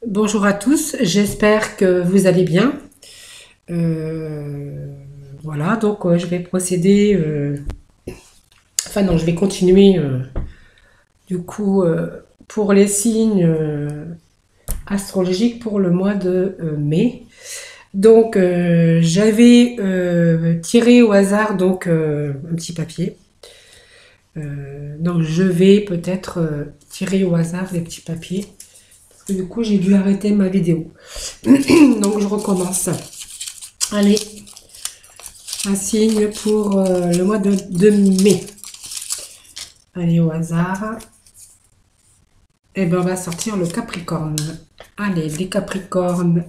Bonjour à tous, j'espère que vous allez bien. Euh, voilà, donc je vais procéder, enfin non, je vais continuer du coup pour les signes astrologiques pour le mois de mai. Donc j'avais tiré au hasard donc un petit papier. Donc je vais peut-être tirer au hasard les petits papiers. Parce que du coup j'ai dû arrêter ma vidéo. Donc je recommence. Allez, un signe pour le mois de mai. Allez, au hasard. Et ben on va sortir le Capricorne. Allez, les Capricornes.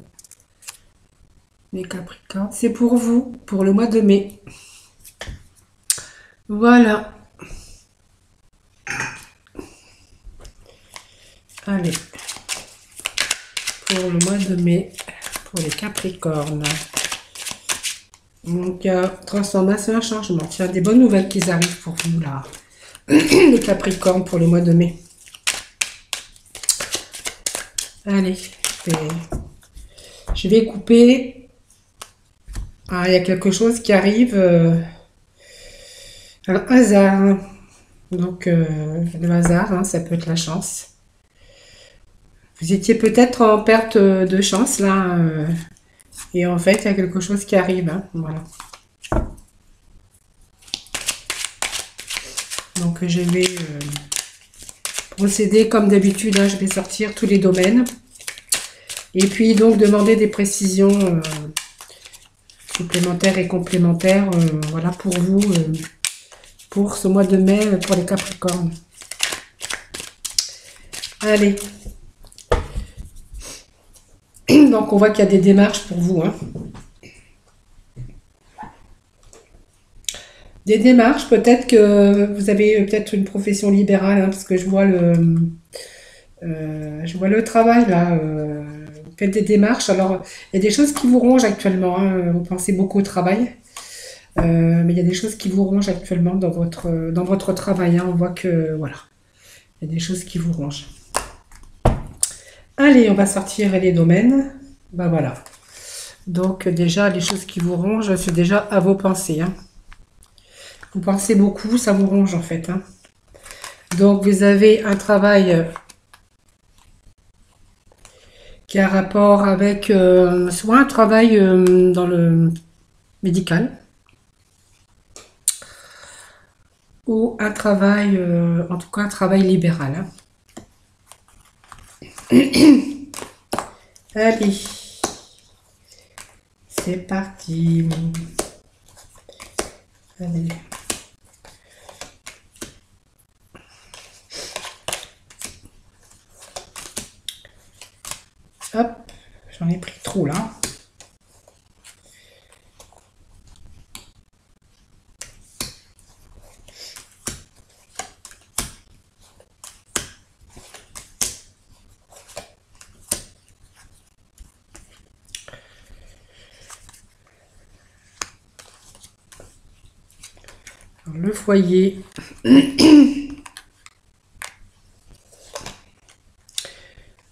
Les Capricornes, c'est pour vous, pour le mois de mai. Voilà. Allez, pour le mois de mai, pour les Capricornes. Donc, transformation, changement. Tiens, des bonnes nouvelles qui arrivent pour vous, là. Les Capricornes pour le mois de mai. Allez, je vais couper. Ah, il y a quelque chose qui arrive. Un hasard. Donc, le hasard, hein, ça peut être la chance. Vous étiez peut-être en perte de chance, là. Et en fait, il y a quelque chose qui arrive. Hein, voilà. Donc, je vais procéder comme d'habitude. Hein, je vais sortir tous les domaines. Et puis, donc, demander des précisions supplémentaires et complémentaires. Voilà, pour vous, pour ce mois de mai, pour les Capricornes. Allez. Donc, on voit qu'il y a des démarches pour vous. Hein. Des démarches, peut-être que vous avez peut-être une profession libérale, hein, parce que je vois le travail là. Vous faites des démarches. Alors, il y a des choses qui vous rongent actuellement. Hein, vous pensez beaucoup au travail, mais il y a des choses qui vous rongent actuellement dans votre travail. Hein, on voit que voilà, il y a des choses qui vous rongent. Allez, on va sortir les domaines. Ben voilà. Donc déjà, les choses qui vous rongent, c'est déjà à vos pensées. Hein. Vous pensez beaucoup, ça vous ronge en fait. Hein. Donc vous avez un travail qui a rapport avec soit un travail dans le médical ou un travail, en tout cas un travail libéral. Hein. Allez, c'est parti. Allez. Hop, j'en ai pris trop là. Alors, le foyer.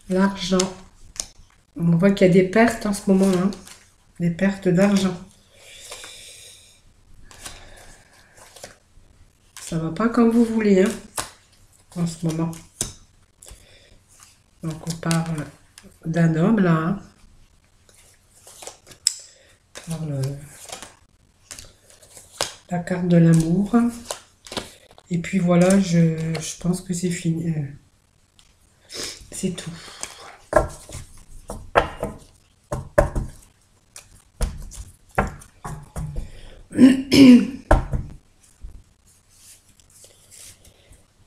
L'argent. On voit qu'il y a des pertes en ce moment. Hein. Des pertes d'argent. Ça va pas comme vous voulez, hein, en ce moment. Donc on parle d'un homme là. Hein. On parle la carte de l'amour. Et puis voilà, je pense que c'est fini. C'est tout.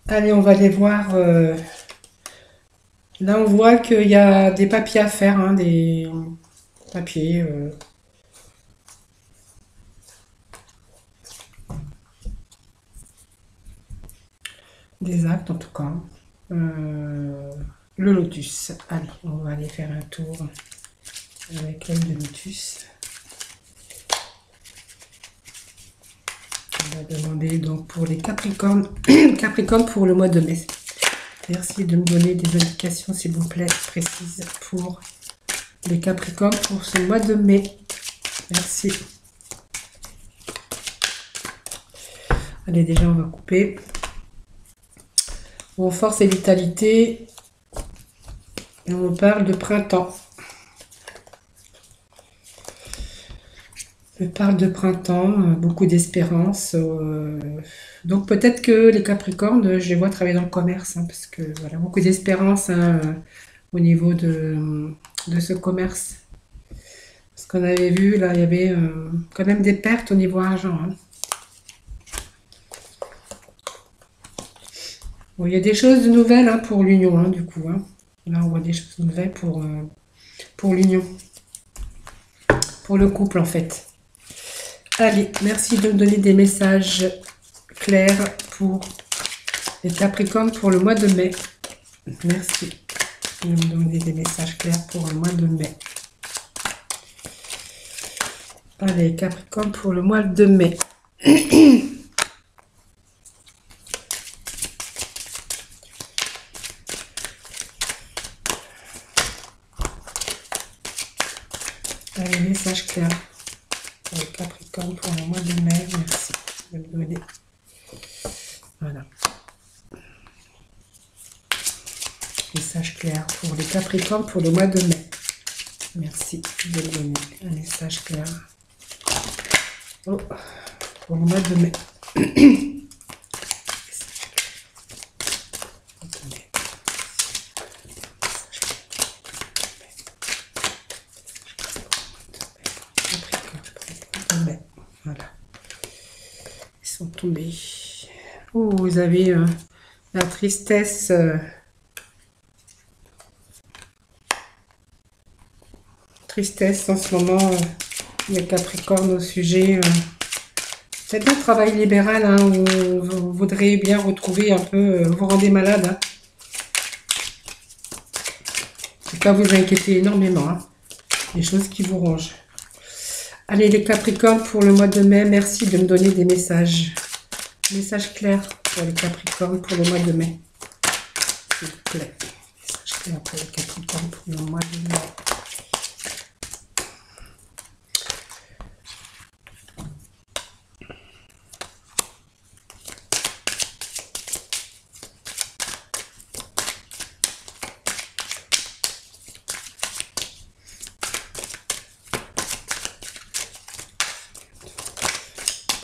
Allez, on va aller voir. Là, on voit qu'il y a des papiers à faire, hein, des papiers. Des actes, en tout cas. Le lotus. Allez, on va aller faire un tour avec l'œil de lotus. On va demander donc pour les Capricornes, Capricorne pour le mois de mai. Merci de me donner des indications, s'il vous plaît, précises pour les Capricornes pour ce mois de mai. Merci. Allez, déjà, on va couper. Bon, force et vitalité. Et on parle de printemps. On parle de printemps, beaucoup d'espérance. Donc peut-être que les Capricornes, je les vois travailler dans le commerce, hein, parce que voilà, beaucoup d'espérance hein, au niveau de ce commerce. Ce qu'on avait vu, là, il y avait quand même des pertes au niveau argent. Hein. Bon, il y a des choses nouvelles hein, pour l'union, hein, du coup. Hein. Là, on voit des choses nouvelles pour l'union. Pour le couple, en fait. Allez, merci de me donner des messages clairs pour les Capricornes pour le mois de mai. Merci de me donner des messages clairs pour le mois de mai. Allez, Capricorne pour le mois de mai. Allez, message clair pour les Capricornes pour le mois de mai. Merci de me donner. Voilà. Message clair pour les Capricornes pour le mois de mai. Merci de me donner un message clair. Oh, pour le mois de mai. Voilà. Ils sont tombés. Oh, vous avez la tristesse. Tristesse en ce moment. Il y a Capricorne au sujet. C'est un travail libéral hein, où vous voudrez bien retrouver un peu. Vous rendez malade. Hein. C'est pas vous inquiéter énormément. Hein. Des choses qui vous rongent. Allez les Capricornes pour le mois de mai, merci de me donner des messages. Message clair pour les Capricornes pour le mois de mai. S'il vous plaît. Message clair pour les Capricornes pour le mois de mai.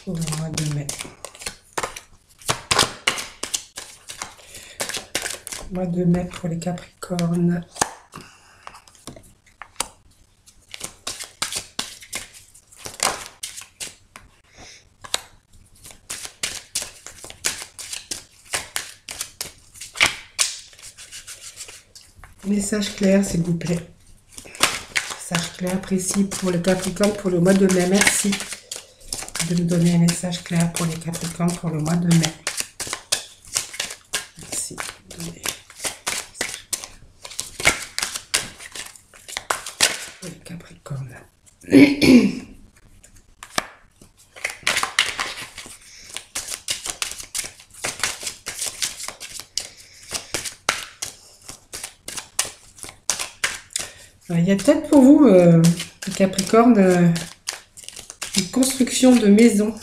Pour le mois de mai. Mois de mai pour les Capricornes. Message clair, s'il vous plaît. Message clair, précis pour les Capricornes pour le mois de mai. Merci de me donner un message clair pour les Capricornes pour le mois de mai. Merci de me donner pour les Capricornes. Il y a peut-être pour vous, les Capricornes, une construction de maison.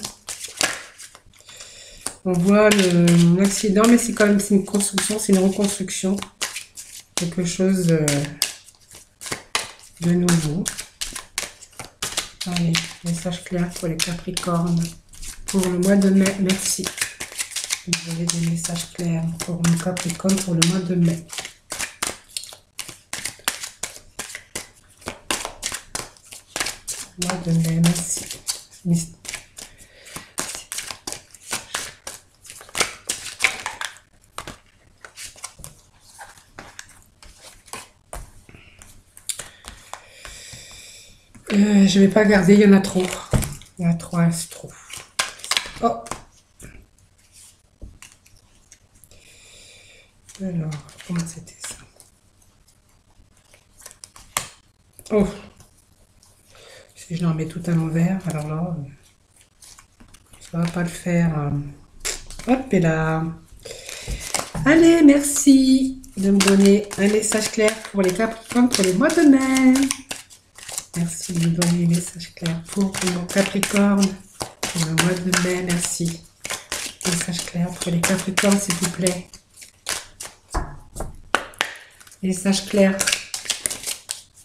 On voit l'accident, mais c'est quand même une construction, c'est une reconstruction. Quelque chose de nouveau. Allez, message clair pour les Capricornes pour le mois de mai. Merci. Vous avez des messages clairs pour les Capricornes pour le mois de mai. Mois de mai, merci. Je vais pas garder, il y en a trop. Il y en a trop, c'est trop. Oh. Alors, comment c'était ça? Oh. Si je l'en mets tout à l'envers, alors là, ça va pas le faire. Hop, et là. Allez, merci de me donner un message clair pour les Capricornes pour le mois de mai. Merci de me donner un message clair pour mon Capricorne pour le mois de mai. Merci. Message clair pour les Capricornes, s'il vous plaît. Message clair.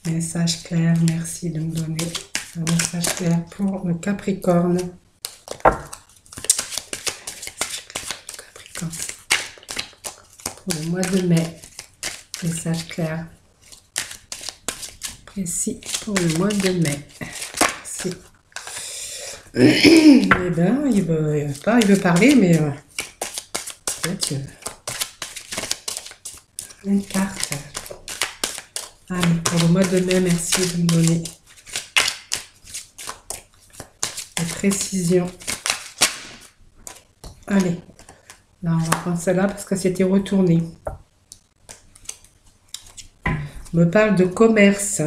Message clair. Merci de me donner un message clair pour le Capricorne. Capricorne. Pour le mois de mai. Message clair. Précis pour le mois de mai. Merci. Eh bien, il veut parler, mais peut-être une carte. Allez, pour le mois de mai, merci de me donner des précisions. Allez, là, on va prendre celle-là parce que c'était retourné. On me parle de commerce.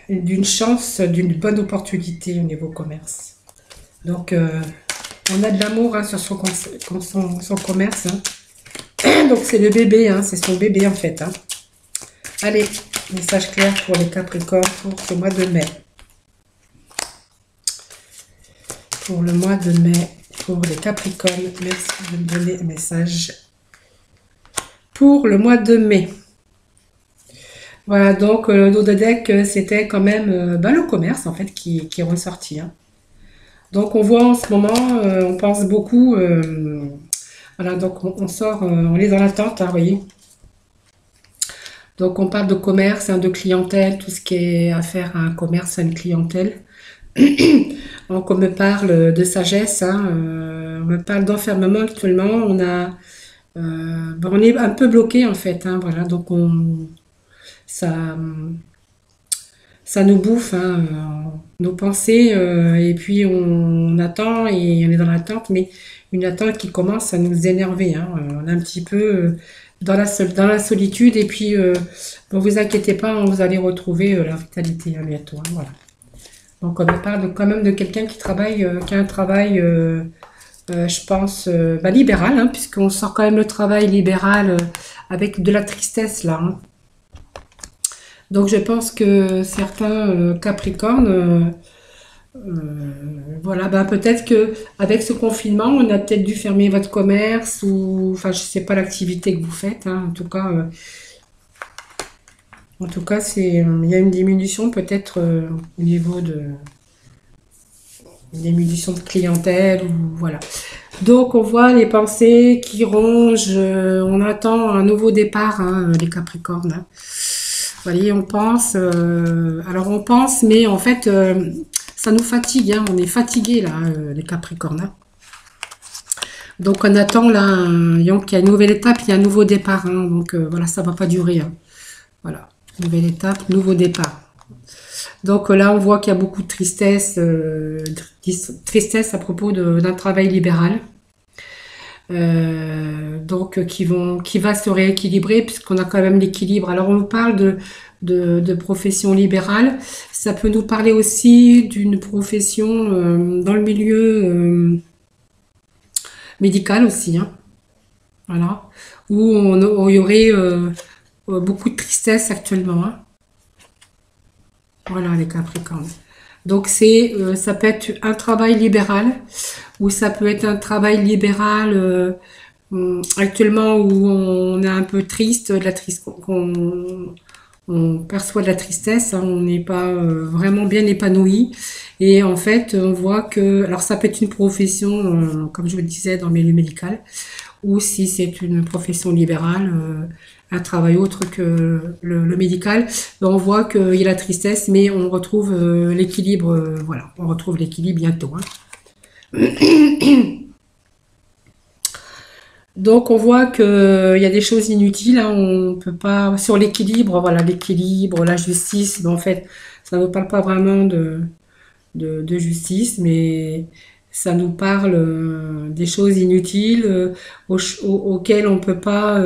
D'une chance, d'une bonne opportunité au niveau commerce. Donc, on a de l'amour sur son commerce. Hein. Donc, c'est le bébé, hein, c'est son bébé en fait. Hein. Allez, message clair pour les Capricornes pour ce mois de mai. Pour le mois de mai, pour les Capricornes, merci de me donner un message. Pour le mois de mai. Voilà, donc le dos de deck, c'était quand même le commerce en fait qui est ressorti. Hein. Donc on voit en ce moment, on pense beaucoup, voilà, donc on sort, on est dans l'attente, hein, vous voyez. Donc on parle de commerce, hein, de clientèle, tout ce qui est affaire à un commerce, à une clientèle. Donc on me parle de sagesse, hein, on me parle d'enfermement actuellement, on est un peu bloqué en fait, hein, voilà, donc ça nous bouffe, hein, nos pensées, et puis on attend et on est dans l'attente, mais une attente qui commence à nous énerver. Hein, on est un petit peu dans la solitude, et puis ne vous inquiétez pas, vous allez retrouver la vitalité hein, bientôt. Hein, voilà. Donc on me parle quand même de quelqu'un qui travaille, qui a un travail, je pense, libéral, hein, puisqu'on sort quand même le travail libéral avec de la tristesse là. Hein. Donc je pense que certains Capricornes, voilà, peut-être que avec ce confinement, on a peut-être dû fermer votre commerce ou, enfin, je sais pas l'activité que vous faites. Hein, en tout cas, il y a une diminution peut-être au niveau de une diminution de clientèle ou voilà. Donc on voit les pensées qui rongent. On attend un nouveau départ, hein, les Capricornes. Hein. Vous voyez, on pense, alors on pense, mais en fait, ça nous fatigue, hein, on est fatigué là, les Capricornes. Hein. Donc on attend là, qu'il y a une nouvelle étape, il y a un nouveau départ, hein, donc voilà, ça va pas durer. Hein. Voilà, nouvelle étape, nouveau départ. Donc là, on voit qu'il y a beaucoup de tristesse, tristesse à propos d'un travail libéral. Donc qui va se rééquilibrer puisqu'on a quand même l'équilibre. Alors on nous parle de profession libérale, ça peut nous parler aussi d'une profession dans le milieu médical aussi, hein. Voilà, où il y aurait beaucoup de tristesse actuellement, hein. Voilà les Capricornes. Donc ça peut être un travail libéral ou ça peut être un travail libéral actuellement où on est un peu triste, on perçoit de la tristesse, hein, on n'est pas vraiment bien épanoui et en fait on voit que, alors ça peut être une profession comme je le disais dans le milieu médical ou si c'est une profession libérale, un travail autre que le médical, on voit qu'il y a la tristesse, mais on retrouve l'équilibre, voilà, on retrouve l'équilibre bientôt. Hein. Donc on voit qu'il y a des choses inutiles, hein, on peut pas, sur l'équilibre, voilà, l'équilibre, la justice, en fait, ça ne parle pas vraiment de justice, mais ça nous parle des choses inutiles auxquelles on peut pas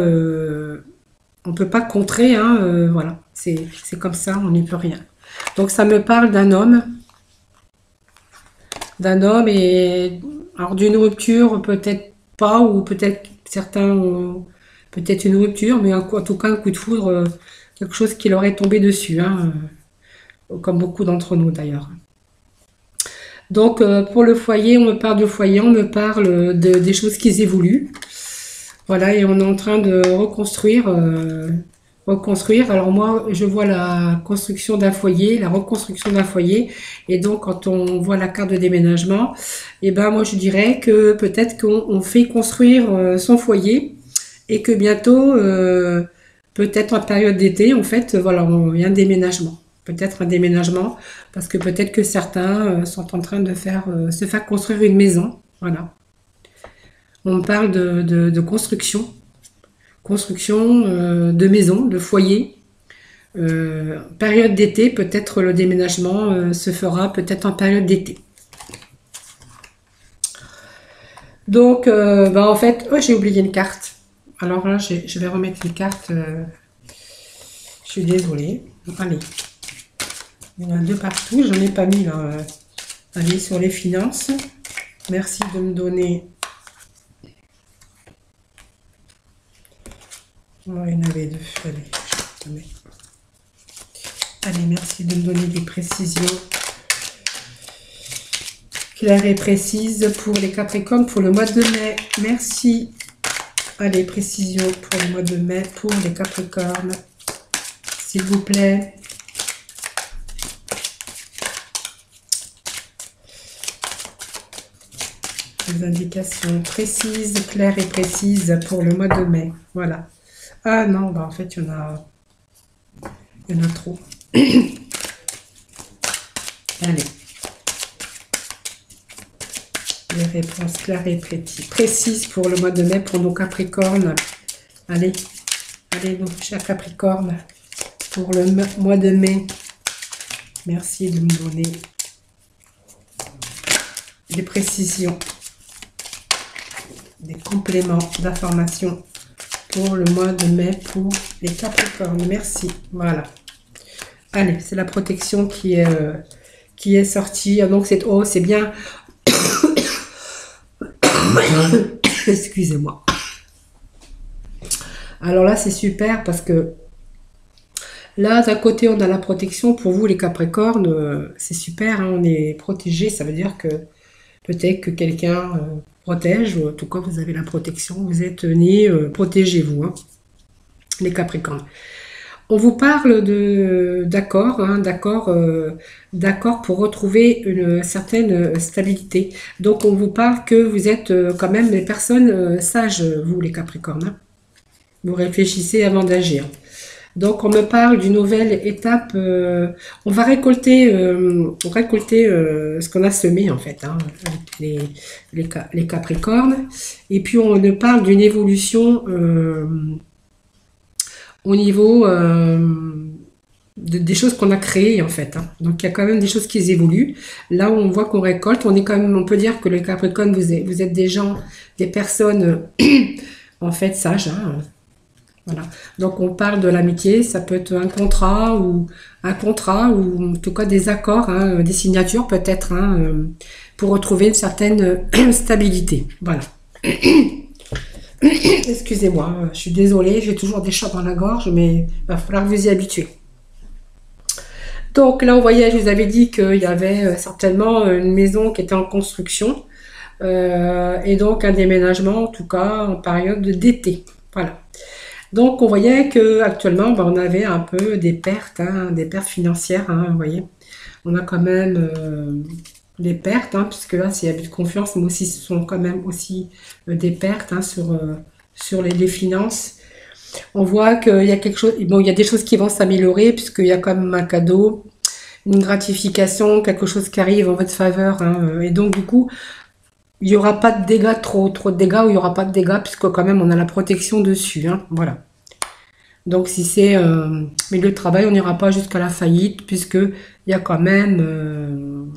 contrer, hein, voilà, c'est comme ça, on n'y peut rien. Donc ça me parle d'un homme et Alors d'une rupture, peut-être pas, ou peut-être certains ont peut-être une rupture, mais en tout cas un coup de foudre, quelque chose qui leur est tombé dessus, hein, comme beaucoup d'entre nous d'ailleurs. Donc pour le foyer, on me parle de foyer, on me parle des choses qui évoluent. Voilà, et on est en train de reconstruire. Reconstruire. Alors moi, je vois la construction d'un foyer, la reconstruction d'un foyer. Et donc, quand on voit la carte de déménagement, et ben moi, je dirais que peut-être qu'on fait construire son foyer et que bientôt, peut-être en période d'été, en fait, voilà, il y a un déménagement. Peut-être un déménagement, parce que peut-être que certains sont en train de se faire construire une maison. Voilà. On parle de construction, construction de maison, de foyer. Période d'été, peut-être le déménagement se fera peut-être en période d'été. Donc, bah, en fait, oh, j'ai oublié une carte. Alors là, je vais remettre une carte. Je suis désolée. Allez, il y en a deux partout. J'en ai pas mis là. Allez, sur les finances. Merci de me donner. Oh, il y en avait deux. Allez. Allez, merci de me donner des précisions claires et précises pour les Capricornes pour le mois de mai. Merci. Allez, précision pour le mois de mai pour les Capricornes. S'il vous plaît. Des indications précises, claires et précises pour le mois de mai. Voilà. Ah non, bah en fait, il y en a trop. Allez. Les réponses claires et précises pour le mois de mai pour nos Capricornes. Allez, allez, nos chers Capricornes, pour le mois de mai. Merci de me donner des précisions, des compléments d'informations pour le mois de mai pour les Capricornes. Merci. Voilà. Allez, c'est la protection qui est sortie. Donc, c'est bien. Excusez-moi. Alors là, c'est super parce que là, d'un côté, on a la protection. Pour vous, les Capricornes, c'est super. Hein, on est protégé. Ça veut dire que peut-être que quelqu'un protège. Ou en tout cas, vous avez la protection. Vous êtes nés, protégez-vous, hein, les Capricornes. On vous parle d'accord, hein, d'accord pour retrouver une certaine stabilité. Donc on vous parle que vous êtes quand même des personnes sages, vous les Capricornes. Hein. Vous réfléchissez avant d'agir. Donc on me parle d'une nouvelle étape. On va récolter, ce qu'on a semé en fait, hein, avec les Capricornes. Et puis on me parle d'une évolution. Au niveau des choses qu'on a créées en fait. Hein. Donc il y a quand même des choses qui évoluent. Là où on voit qu'on récolte, on est quand même, on peut dire que les Capricornes, vous êtes des gens, des personnes en fait sages. Hein. Voilà. Donc on parle de l'amitié, ça peut être un contrat ou en tout cas des accords, hein, des signatures peut-être, hein, pour retrouver une certaine stabilité. Voilà. Excusez-moi, je suis désolée, j'ai toujours des chats dans la gorge, mais il va falloir vous y habituer. Donc là, vous voyez, je vous avais dit qu'il y avait certainement une maison qui était en construction, et donc un déménagement, en tout cas en période d'été. Voilà. Donc on voyait que actuellement, ben, on avait un peu des pertes, hein, des pertes financières, hein, vous voyez. On a quand même des pertes, hein, puisque là c'est abus de confiance, mais aussi ce sont quand même aussi des pertes, hein, sur les finances. On voit qu'il y a quelque chose, bon, il y a des choses qui vont s'améliorer, puisqu'il y a quand même un cadeau, une gratification, quelque chose qui arrive en votre faveur, hein, et donc du coup, il n'y aura pas de dégâts, trop de dégâts, ou il n'y aura pas de dégâts, puisque quand même on a la protection dessus, hein, voilà. Donc si c'est milieu de travail, on n'ira pas jusqu'à la faillite, puisqu'il y a quand même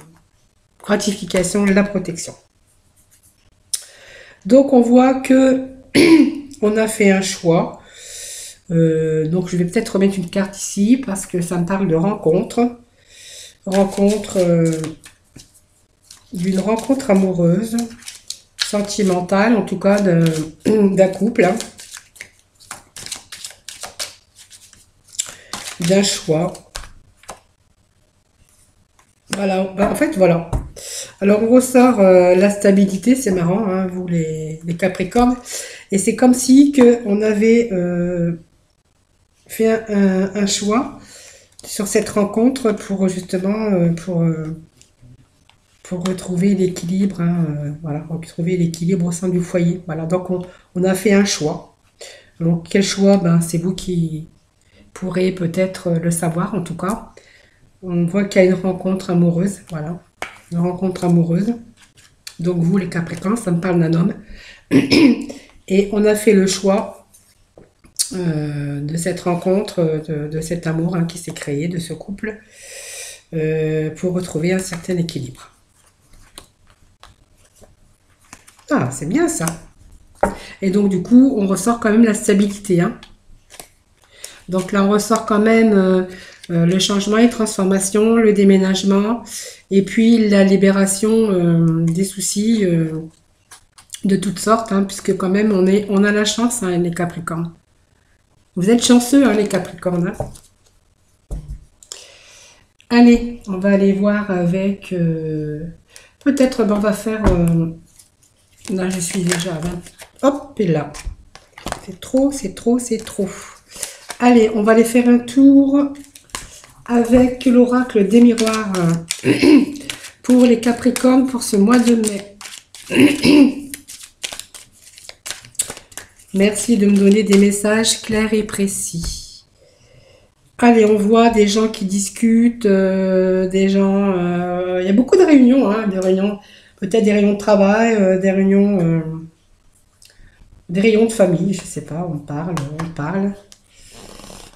gratification de la protection. Donc on voit que on a fait un choix. Donc je vais peut-être remettre une carte ici parce que ça me parle de rencontre. D'une rencontre amoureuse. sentimentale, en tout cas d'un couple, hein, d'un choix. Voilà, bah, en fait, voilà. Alors, on ressort la stabilité, c'est marrant, hein, vous les Capricornes. Et c'est comme si que on avait fait un choix sur cette rencontre pour justement pour retrouver l'équilibre, hein, voilà, retrouver l'équilibre au sein du foyer. Voilà, donc on a fait un choix. Donc quel choix? Ben, c'est vous qui pourrez peut-être le savoir en tout cas. On voit qu'il y a une rencontre amoureuse, voilà, une rencontre amoureuse. Donc vous les Capricornes, ça me parle d'un homme. Et on a fait le choix de cette rencontre, de cet amour, hein, qui s'est créé, de ce couple, pour retrouver un certain équilibre. Ah, c'est bien ça. Et donc du coup, on ressort quand même la stabilité, hein. Donc là, on ressort quand même le changement et transformation, le déménagement, et puis la libération des soucis de toutes sortes, hein, puisque quand même on a la chance, hein, les Capricornes. Vous êtes chanceux, hein, les Capricornes, hein. Allez, on va aller voir avec... peut-être, ben, on va faire... là, je suis déjà à 20. Hop, et là. C'est trop, c'est trop, c'est trop. Allez, on va aller faire un tour avec l'oracle des miroirs pour les Capricornes pour ce mois de mai. Merci de me donner des messages clairs et précis. Allez, on voit des gens qui discutent, des gens... il y a beaucoup de réunions, hein, des réunions, peut-être des réunions de travail, des réunions de famille, je sais pas, on parle, on parle.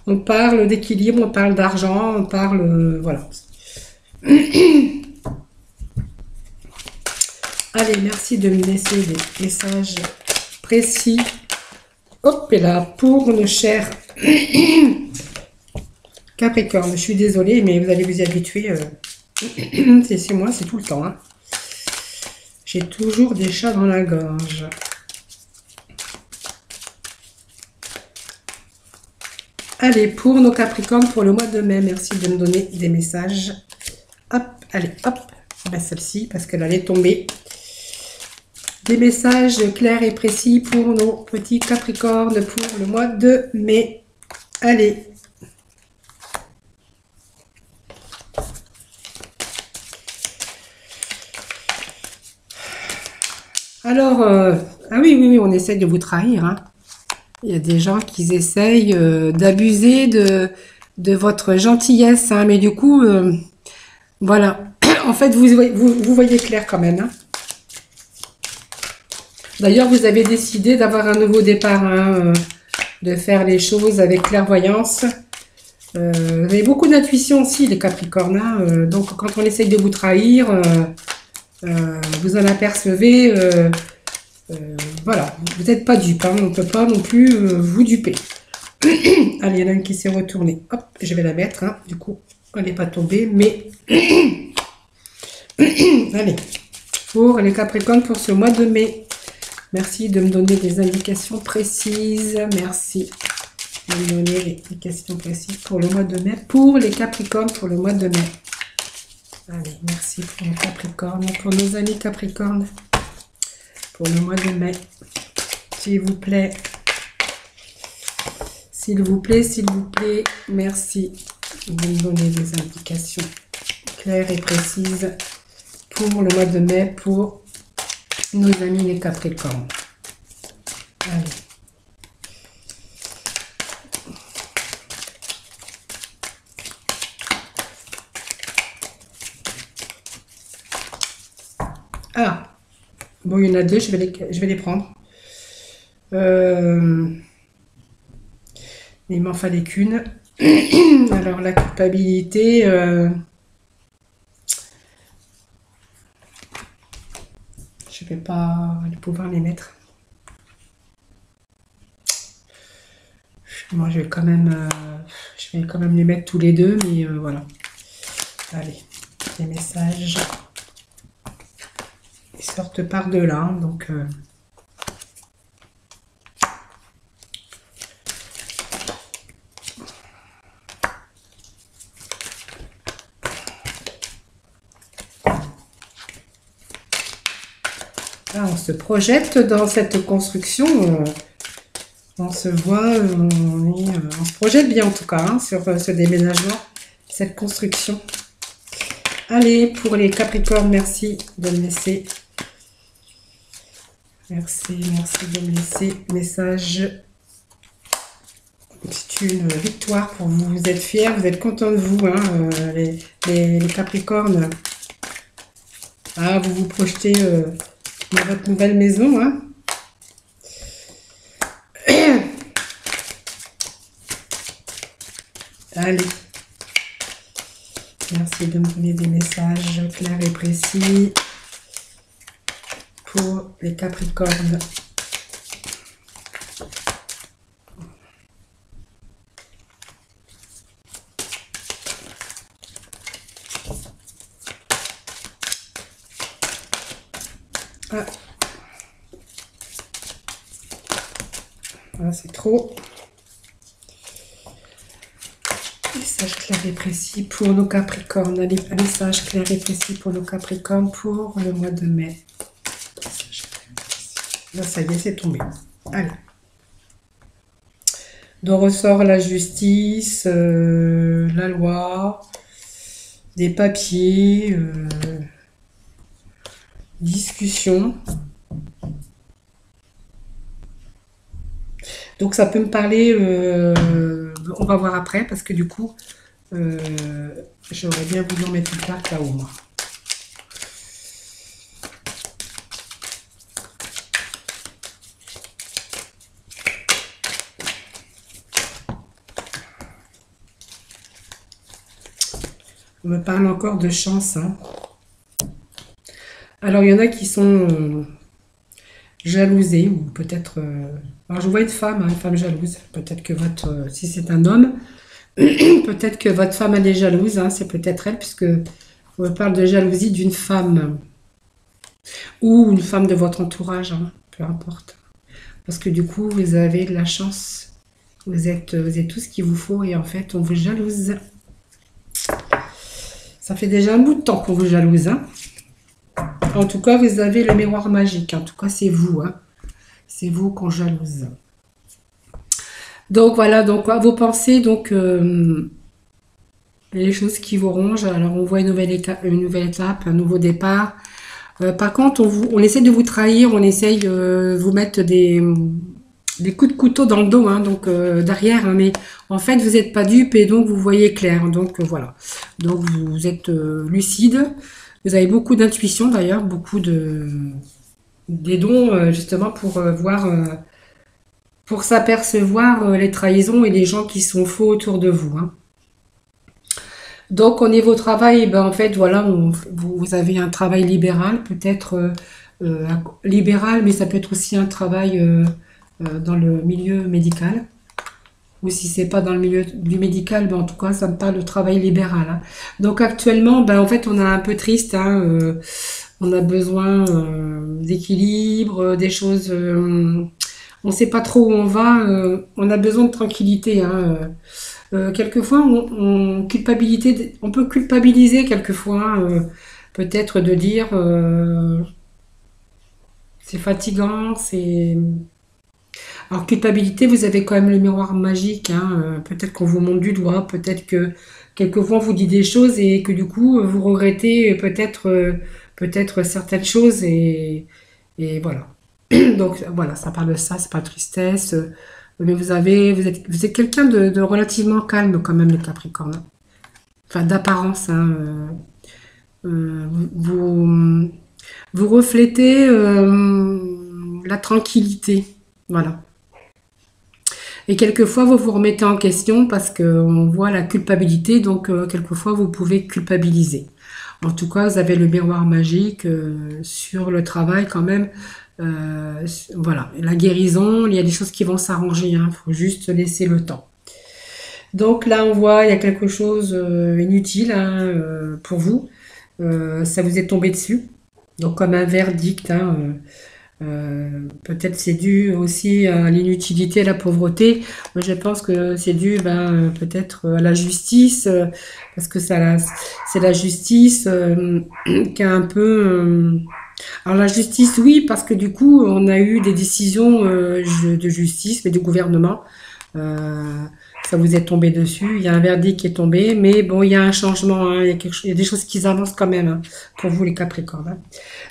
On parle d'équilibre, on parle d'argent, on parle... voilà. Allez, merci de me laisser des messages précis. Hop, et là, pour nos chers Capricorne. Je suis désolée, mais vous allez vous y habituer. C'est moi, c'est tout le temps, hein. J'ai toujours des chats dans la gorge. Allez, pour nos Capricornes, pour le mois de mai, merci de me donner des messages. Hop, allez, hop. Ben, celle-ci, parce qu'elle allait tomber. Des messages clairs et précis pour nos petits Capricornes pour le mois de mai. Allez. Alors, ah oui, oui, oui, on essaye de vous trahir, hein. Il y a des gens qui essayent d'abuser de votre gentillesse, hein, mais du coup, voilà. En fait, vous voyez clair quand même, hein. D'ailleurs, vous avez décidé d'avoir un nouveau départ, hein, de faire les choses avec clairvoyance. Vous avez beaucoup d'intuition aussi, les Capricornes, hein, donc, quand on essaye de vous trahir, vous en apercevez... voilà, vous n'êtes pas dupe, hein, on ne peut pas non plus vous duper. Allez, il y en a une qui s'est retournée. Hop, je vais la mettre, hein, du coup, elle n'est pas tombée, mais... Allez, pour les Capricornes pour ce mois de mai. Merci de me donner des indications précises. Merci de me donner des indications précises pour le mois de mai. Pour les Capricornes pour le mois de mai. Allez, merci pour les Capricornes, pour nos amis Capricornes. Pour le mois de mai, s'il vous plaît, s'il vous plaît, s'il vous plaît, merci de me donner des indications claires et précises pour le mois de mai, pour nos amis les Capricornes. Allez. Ah! Bon, il y en a deux, je vais les prendre. Il m'en fallait qu'une. Alors, la culpabilité... je vais pas pouvoir les mettre. Moi, je vais quand même les mettre tous les deux, mais voilà. Allez, les messages... sortent par-delà. Donc, là, on se projette dans cette construction. On se voit, on se projette bien en tout cas hein, sur ce déménagement, cette construction. Allez, pour les Capricornes, merci de me laisser. Merci de me laisser message. C'est une victoire pour vous. Vous êtes fiers, vous êtes contents de vous, hein, les Capricornes. Ah, vous vous projetez dans votre nouvelle maison, hein. Allez. Merci de me donner des messages clairs et précis pour les Capricornes. Ah. Voilà, c'est trop. Message clair et précis pour nos Capricornes. Allez, message clair et précis pour nos Capricornes pour le mois de mai. Là, ça y est, c'est tombé. Allez. Donc, ressort la justice, la loi, des papiers, discussion. Donc, ça peut me parler... on va voir après parce que du coup, j'aurais bien voulu en mettre une carte là-haut, moi. On me parle encore de chance. Hein. Alors, il y en a qui sont jalousés ou peut-être... alors, je vois une femme jalouse. Peut-être que votre... si c'est un homme, peut-être que votre femme, elle est jalouse. Hein, c'est peut-être elle, puisque on me parle de jalousie d'une femme. Ou une femme de votre entourage, hein, peu importe. Parce que du coup, vous avez de la chance. Vous êtes tout ce qu'il vous faut et en fait, on vous jalouse. Ça fait déjà un bout de temps qu'on vous jalouse. Hein. En tout cas, vous avez le miroir magique. En tout cas, c'est vous. Hein. C'est vous qu'on jalouse. Donc voilà, donc vos pensées, donc les choses qui vous rongent. Alors on voit une nouvelle étape, un nouveau départ. Par contre, on essaie de vous trahir, on essaye de vous mettre des coups de couteau dans le dos, hein, donc derrière, hein, mais en fait vous n'êtes pas dupe et donc vous voyez clair. Donc voilà. Donc vous êtes lucide. Vous avez beaucoup d'intuition d'ailleurs, beaucoup des dons justement pour voir, pour s'apercevoir les trahisons et les gens qui sont faux autour de vous. Hein. Donc au niveau travail, ben, en fait voilà, vous avez un travail libéral, peut-être libéral, mais ça peut être aussi un travail dans le milieu médical. Ou si c'est pas dans le milieu du médical, ben en tout cas, ça me parle de travail libéral. Hein. Donc actuellement, ben en fait, on est un peu triste. Hein, on a besoin d'équilibre, des choses. On ne sait pas trop où on va. On a besoin de tranquillité. Hein, quelquefois, on peut culpabiliser quelquefois. Peut-être de dire c'est fatigant, c'est... Alors, culpabilité, vous avez quand même le miroir magique. Hein, peut-être qu'on vous montre du doigt, peut-être que quelquefois on vous dit des choses et que du coup vous regrettez peut-être certaines choses et voilà. Donc voilà, ça parle de ça, c'est pas de tristesse. Mais vous êtes quelqu'un de relativement calme quand même, le Capricorne. Enfin, d'apparence. Hein, vous reflétez la tranquillité. Voilà. Et quelquefois, vous vous remettez en question parce qu'on voit la culpabilité, donc quelquefois, vous pouvez culpabiliser. En tout cas, vous avez le miroir magique sur le travail quand même. Voilà, la guérison, il y a des choses qui vont s'arranger, il faut juste laisser le temps. Donc là, on voit, il y a quelque chose inutile pour vous. Ça vous est tombé dessus. Donc comme un verdict, hein, peut-être c'est dû aussi à l'inutilité, à la pauvreté. Moi, je pense que c'est dû peut-être à la justice, parce que c'est la justice qui a un peu... alors la justice, oui, parce que du coup, on a eu des décisions de justice, mais du gouvernement. Euh, Ça vous est tombé dessus. Il y a un verdict qui est tombé, mais bon, il y a un changement, hein, il y a des choses qui avancent quand même, hein, pour vous les Capricornes, hein.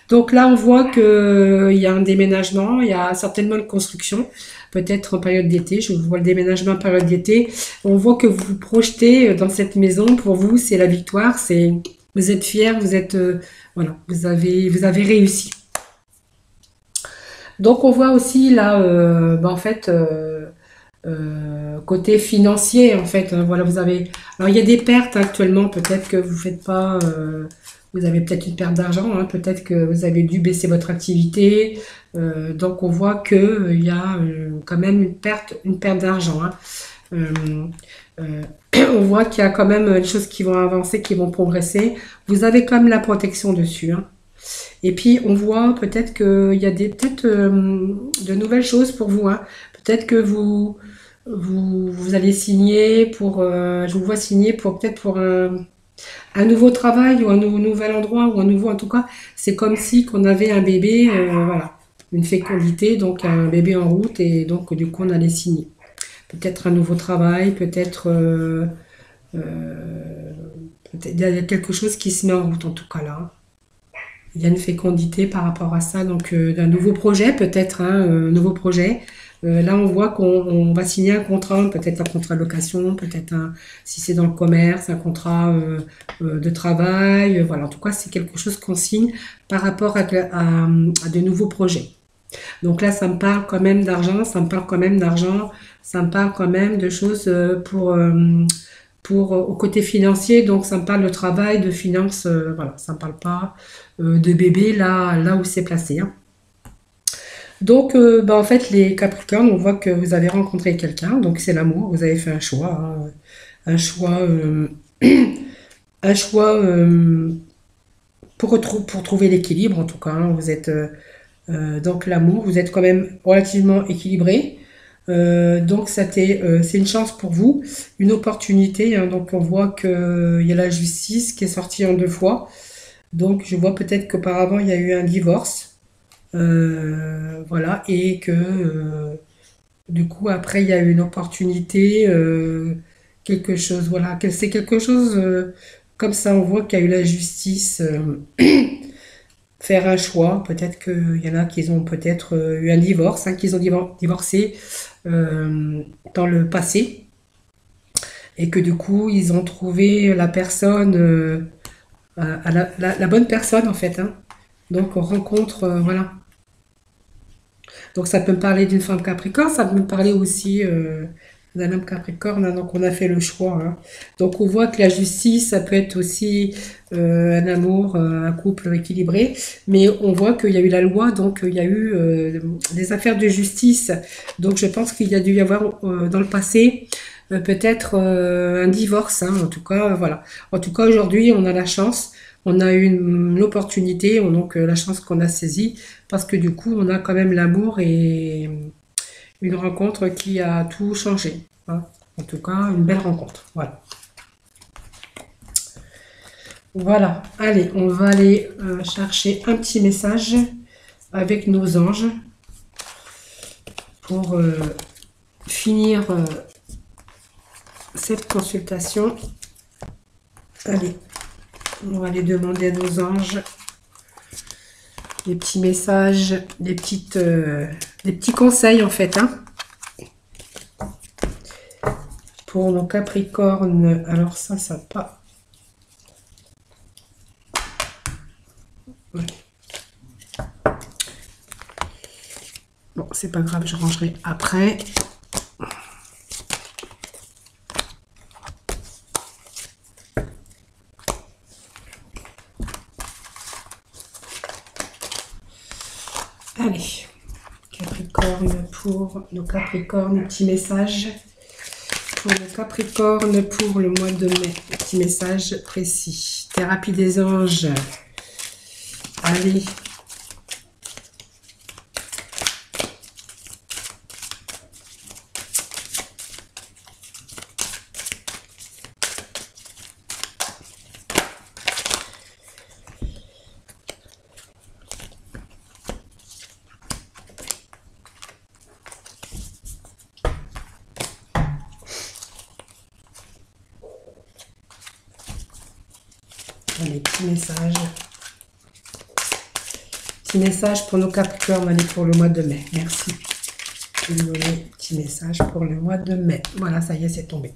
Donc là, on voit que il y a un déménagement, il y a certainement une construction, peut-être en période d'été. Je vois le déménagement en période d'été. On voit que vous vous projetez dans cette maison. Pour vous, c'est la victoire. C'est vous êtes fiers, vous êtes voilà, vous avez réussi. Donc on voit aussi là, en fait. Côté financier en fait, hein, voilà, vous avez alors il y a des pertes actuellement, peut-être que vous faites pas vous avez peut-être une perte d'argent, hein, peut-être que vous avez dû baisser votre activité, donc on voit que il y a quand même une perte d'argent, hein. Euh, euh, on voit qu'il y a quand même des choses qui vont avancer, qui vont progresser. Vous avez quand même la protection dessus, hein. Et puis on voit peut-être qu'il y a des peut-être de nouvelles choses pour vous, hein. Peut-être que vous allez signer pour, je vous vois signer pour peut-être pour un nouveau travail ou un nouvel endroit ou un nouveau, en tout cas, c'est comme si qu'on avait un bébé, voilà, une fécondité, donc un bébé en route et donc du coup on allait signer. Peut-être un nouveau travail, euh, il y a quelque chose qui se met en route en tout cas là, hein. Il y a une fécondité par rapport à ça, donc d'un nouveau projet peut-être, hein, nouveau projet. Là, on voit qu'on va signer un contrat, peut-être un contrat de location, peut-être un, si c'est dans le commerce, un contrat de travail. Voilà, en tout cas, c'est quelque chose qu'on signe par rapport à de nouveaux projets. Donc là, ça me parle quand même d'argent, ça me parle quand même d'argent, ça me parle quand même de choses pour au côté financier. Donc ça me parle de travail, de finances, voilà, ça me parle pas de bébé là où c'est placé, hein. Donc en fait, les Capricornes, on voit que vous avez rencontré quelqu'un, donc c'est l'amour, vous avez fait un choix, hein, un choix, un choix pour trouver l'équilibre en tout cas, hein. Vous êtes donc l'amour, vous êtes quand même relativement équilibré. Donc c'est une chance pour vous, une opportunité, hein. Donc on voit qu'il y a la justice qui est sortie en deux fois. Donc je vois peut-être qu'auparavant il y a eu un divorce, voilà, et que du coup après il y a eu une opportunité, quelque chose, voilà, c'est quelque chose comme ça. On voit qu'il y a eu la justice, faire un choix. Peut-être qu'il y en a qui ont peut-être eu un divorce, hein, qu'ils ont divorcé dans le passé et que du coup ils ont trouvé la personne, la bonne personne en fait, hein. Donc on rencontre, voilà. Donc ça peut me parler d'une femme Capricorne, ça peut me parler aussi d'un homme Capricorne, hein. Donc on a fait le choix, hein. Donc on voit que la justice, ça peut être aussi un amour, un couple équilibré, mais on voit qu'il y a eu la loi, donc il y a eu des affaires de justice. Donc je pense qu'il y a dû y avoir dans le passé peut-être un divorce, hein. En tout cas, voilà. En tout cas aujourd'hui, on a la chance. On a eu une opportunité, donc la chance qu'on a saisie, parce que du coup, on a quand même l'amour et une rencontre qui a tout changé, hein. En tout cas, une belle rencontre. Voilà. Voilà. Allez, on va aller chercher un petit message avec nos anges pour finir cette consultation. Allez, on va aller demander à nos anges des petits messages, des petits conseils en fait, hein, pour nos Capricornes. Alors ça pas. Ouais. Bon, c'est pas grave, je rangerai après. Allez, Capricorne pour nos Capricornes, petit message. Pour nos Capricornes pour le mois de mai, petit message précis. Thérapie des anges. Allez. Allez, petit message. Petit message pour nos Capricornes, allez, pour le mois de mai. Merci. Désolé, petit message pour le mois de mai. Voilà, ça y est, c'est tombé.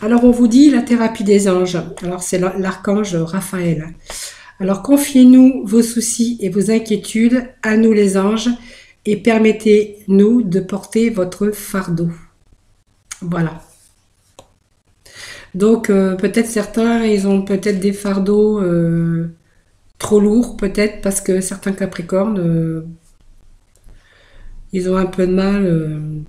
Alors, on vous dit la thérapie des anges. Alors, c'est l'archange Raphaël. Alors, confiez-nous vos soucis et vos inquiétudes à nous les anges et permettez-nous de porter votre fardeau. Voilà. Donc, peut-être certains, ils ont peut-être des fardeaux trop lourds, peut-être, parce que certains Capricornes, ils ont un peu de mal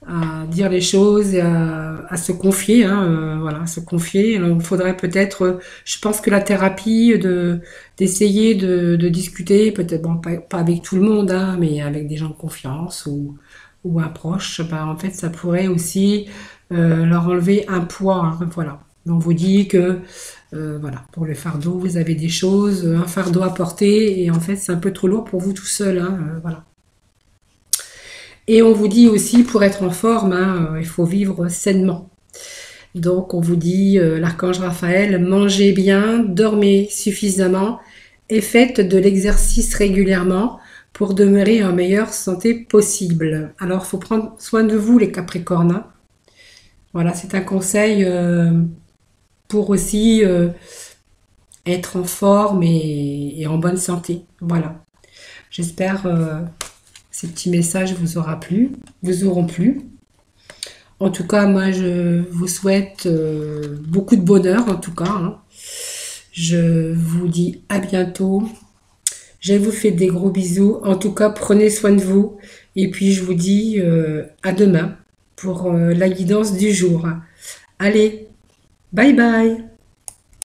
à dire les choses et à se confier, hein, voilà, à se confier. Alors, il faudrait peut-être, je pense que la thérapie, d'essayer de discuter, peut-être, bon, pas avec tout le monde, hein, mais avec des gens de confiance ou un proche, ben, en fait, ça pourrait aussi leur enlever un poids, hein, voilà. On vous dit que, voilà, pour le fardeau, vous avez des choses, un fardeau à porter, et en fait, c'est un peu trop lourd pour vous tout seul, hein, voilà. Et on vous dit aussi, pour être en forme, hein, il faut vivre sainement. Donc, on vous dit, l'archange Raphaël, mangez bien, dormez suffisamment et faites de l'exercice régulièrement pour demeurer en meilleure santé possible. Alors, il faut prendre soin de vous, les Capricornes, hein. Voilà, c'est un conseil pour aussi être en forme et en bonne santé. Voilà. J'espère ces petits messages vous auront plu. En tout cas, moi, je vous souhaite beaucoup de bonheur, en tout cas, hein. Je vous dis à bientôt. Je vous fais des gros bisous. En tout cas, prenez soin de vous. Et puis, je vous dis à demain pour la guidance du jour. Allez, bye bye.